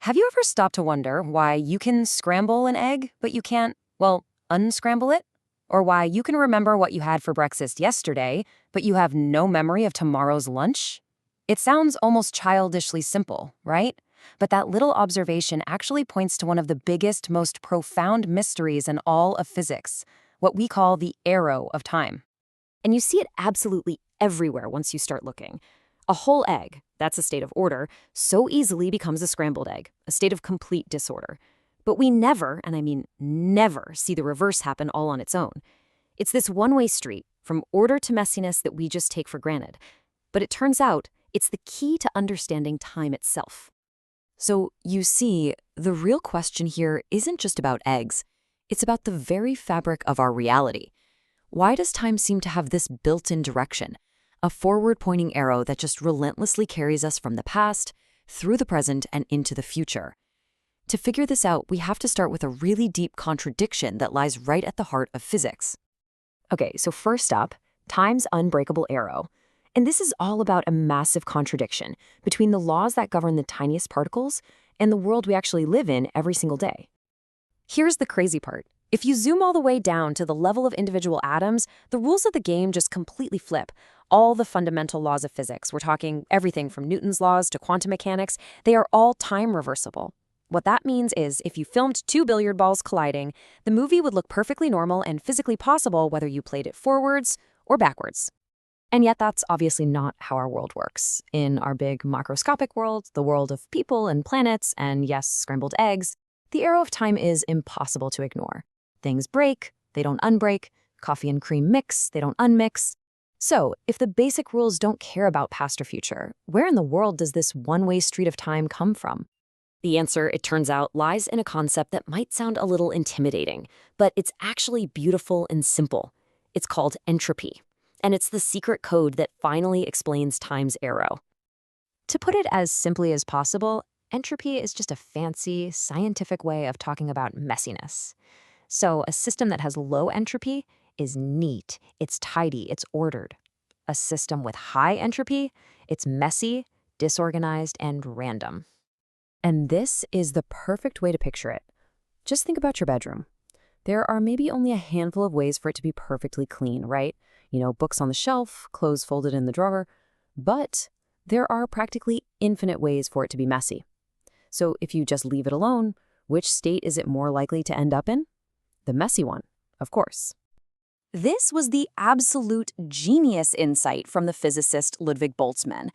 Have you ever stopped to wonder why you can scramble an egg, but you can't, well, unscramble it? Or why you can remember what you had for breakfast yesterday, but you have no memory of tomorrow's lunch? It sounds almost childishly simple, right? But that little observation actually points to one of the biggest, most profound mysteries in all of physics, what we call the arrow of time. And you see it absolutely everywhere once you start looking. A whole egg, that's a state of order, so easily becomes a scrambled egg, a state of complete disorder. But we never, and I mean never, see the reverse happen all on its own. It's this one-way street, from order to messiness, that we just take for granted. But it turns out it's the key to understanding time itself. So you see, the real question here isn't just about eggs. It's about the very fabric of our reality. Why does time seem to have this built-in direction? A forward-pointing arrow that just relentlessly carries us from the past, through the present, and into the future. To figure this out, we have to start with a really deep contradiction that lies right at the heart of physics. Okay, so first up, time's unbreakable arrow. And this is all about a massive contradiction between the laws that govern the tiniest particles and the world we actually live in every single day. Here's the crazy part. If you zoom all the way down to the level of individual atoms, the rules of the game just completely flip. All the fundamental laws of physics, we're talking everything from Newton's laws to quantum mechanics, they are all time reversible. What that means is if you filmed two billiard balls colliding, the movie would look perfectly normal and physically possible whether you played it forwards or backwards. And yet that's obviously not how our world works. In our big microscopic world, the world of people and planets and, yes, scrambled eggs, the arrow of time is impossible to ignore. Things break, they don't unbreak. Coffee and cream mix, they don't unmix. So, if the basic rules don't care about past or future, where in the world does this one-way street of time come from? The answer, it turns out, lies in a concept that might sound a little intimidating, but it's actually beautiful and simple. It's called entropy, and it's the secret code that finally explains time's arrow. To put it as simply as possible, entropy is just a fancy, scientific way of talking about messiness. So a system that has low entropy is neat, it's tidy, it's ordered. A system with high entropy, it's messy, disorganized, and random. And this is the perfect way to picture it. Just think about your bedroom. There are maybe only a handful of ways for it to be perfectly clean, right? Books on the shelf, clothes folded in the drawer. But there are practically infinite ways for it to be messy. So if you just leave it alone, which state is it more likely to end up in? The messy one, of course. This was the absolute genius insight from the physicist Ludwig Boltzmann.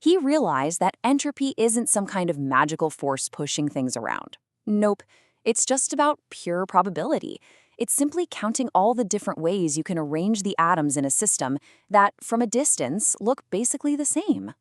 He realized that entropy isn't some kind of magical force pushing things around. Nope, it's just about pure probability. It's simply counting all the different ways you can arrange the atoms in a system that, from a distance, look basically the same.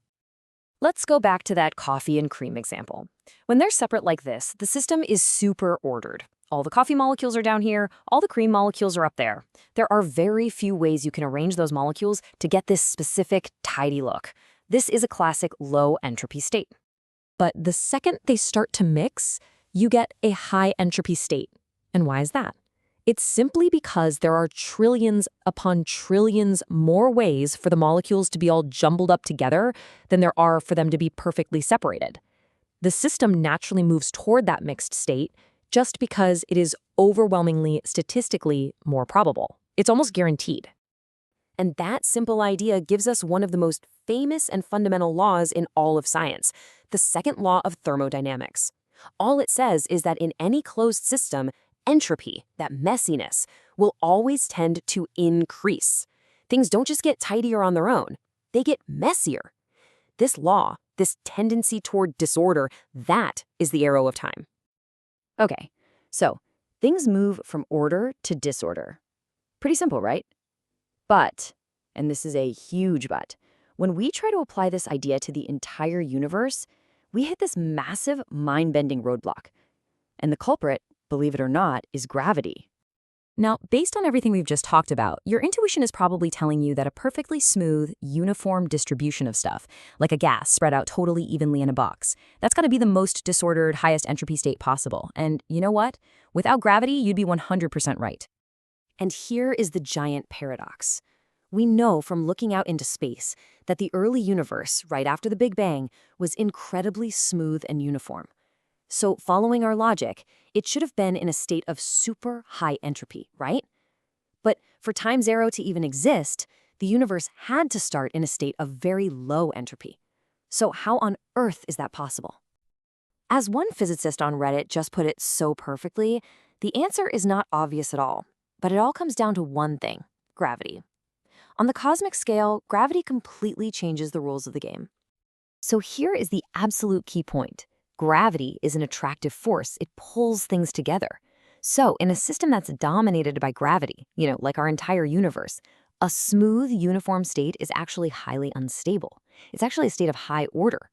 Let's go back to that coffee and cream example. When they're separate like this, the system is super ordered. All the coffee molecules are down here, all the cream molecules are up there. There are very few ways you can arrange those molecules to get this specific, tidy look. This is a classic low entropy state. But the second they start to mix, you get a high entropy state. And why is that? It's simply because there are trillions upon trillions more ways for the molecules to be all jumbled up together than there are for them to be perfectly separated. The system naturally moves toward that mixed state just because it is overwhelmingly, statistically more probable. It's almost guaranteed. And that simple idea gives us one of the most famous and fundamental laws in all of science, the second law of thermodynamics. All it says is that in any closed system, entropy, that messiness, will always tend to increase. Things don't just get tidier on their own, they get messier. This law, this tendency toward disorder, that is the arrow of time. Okay, so things move from order to disorder. Pretty simple, right? But, and this is a huge but, when we try to apply this idea to the entire universe, we hit this massive mind-bending roadblock. And the culprit, believe it or not, is gravity. Now, based on everything we've just talked about, your intuition is probably telling you that a perfectly smooth, uniform distribution of stuff, like a gas spread out totally evenly in a box, that's got to be the most disordered, highest entropy state possible. And you know what? Without gravity, you'd be 100% right. And here is the giant paradox. We know from looking out into space that the early universe, right after the Big Bang, was incredibly smooth and uniform. So following our logic, it should have been in a state of super high entropy, right? But for time zero to even exist, the universe had to start in a state of very low entropy. So how on earth is that possible? As one physicist on Reddit just put it so perfectly, the answer is not obvious at all. But it all comes down to one thing: gravity. On the cosmic scale, gravity completely changes the rules of the game. So here is the absolute key point. Gravity is an attractive force. It pulls things together. So in a system that's dominated by gravity, like our entire universe, a smooth, uniform state is actually highly unstable. It's actually a state of high order.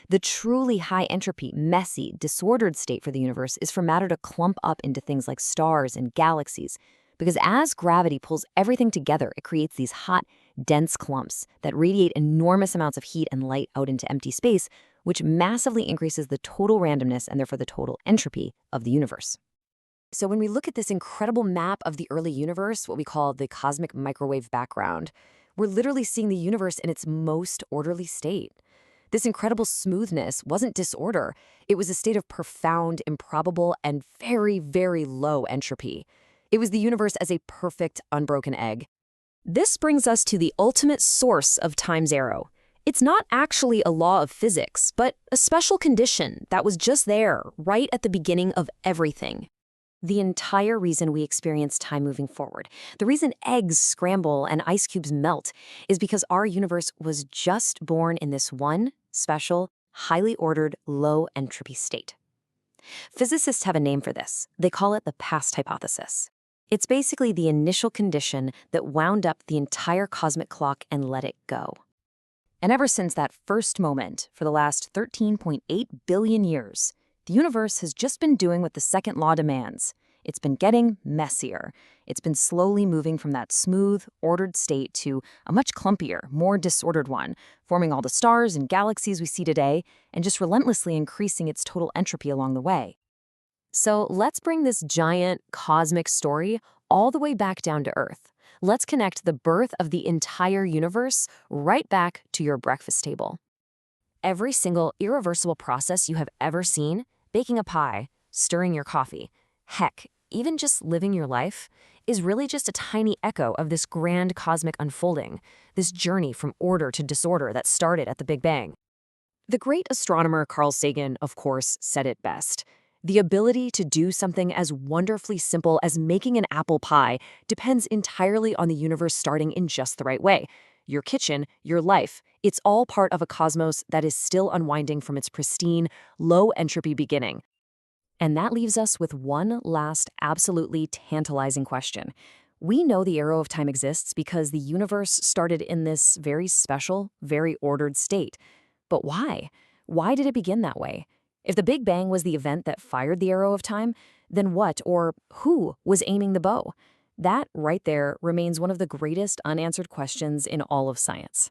The truly high entropy, messy, disordered state for the universe is for matter to clump up into things like stars and galaxies. Because as gravity pulls everything together, it creates these hot, dense clumps that radiate enormous amounts of heat and light out into empty space, which massively increases the total randomness and therefore the total entropy of the universe. So when we look at this incredible map of the early universe, what we call the cosmic microwave background, we're literally seeing the universe in its most orderly state. This incredible smoothness wasn't disorder. It was a state of profound, improbable, and very, very low entropy. It was the universe as a perfect, unbroken egg. This brings us to the ultimate source of time zero. It's not actually a law of physics, but a special condition that was just there, right at the beginning of everything. The entire reason we experience time moving forward, the reason eggs scramble and ice cubes melt, is because our universe was just born in this one special, highly ordered, low entropy state. Physicists have a name for this. They call it the past hypothesis. It's basically the initial condition that wound up the entire cosmic clock and let it go. And ever since that first moment, for the last 13.8 billion years, the universe has just been doing what the second law demands. It's been getting messier. It's been slowly moving from that smooth, ordered state to a much clumpier, more disordered one, forming all the stars and galaxies we see today, and just relentlessly increasing its total entropy along the way. So let's bring this giant cosmic story all the way back down to Earth. Let's connect the birth of the entire universe right back to your breakfast table. Every single irreversible process you have ever seen, baking a pie, stirring your coffee, heck, even just living your life, is really just a tiny echo of this grand cosmic unfolding, this journey from order to disorder that started at the Big Bang. The great astronomer Carl Sagan, of course, said it best. The ability to do something as wonderfully simple as making an apple pie depends entirely on the universe starting in just the right way. Your kitchen, your life, it's all part of a cosmos that is still unwinding from its pristine, low-entropy beginning. And that leaves us with one last absolutely tantalizing question. We know the arrow of time exists because the universe started in this very special, very ordered state. But why? Why did it begin that way? If the Big Bang was the event that fired the arrow of time, then what or who was aiming the bow? That right there remains one of the greatest unanswered questions in all of science.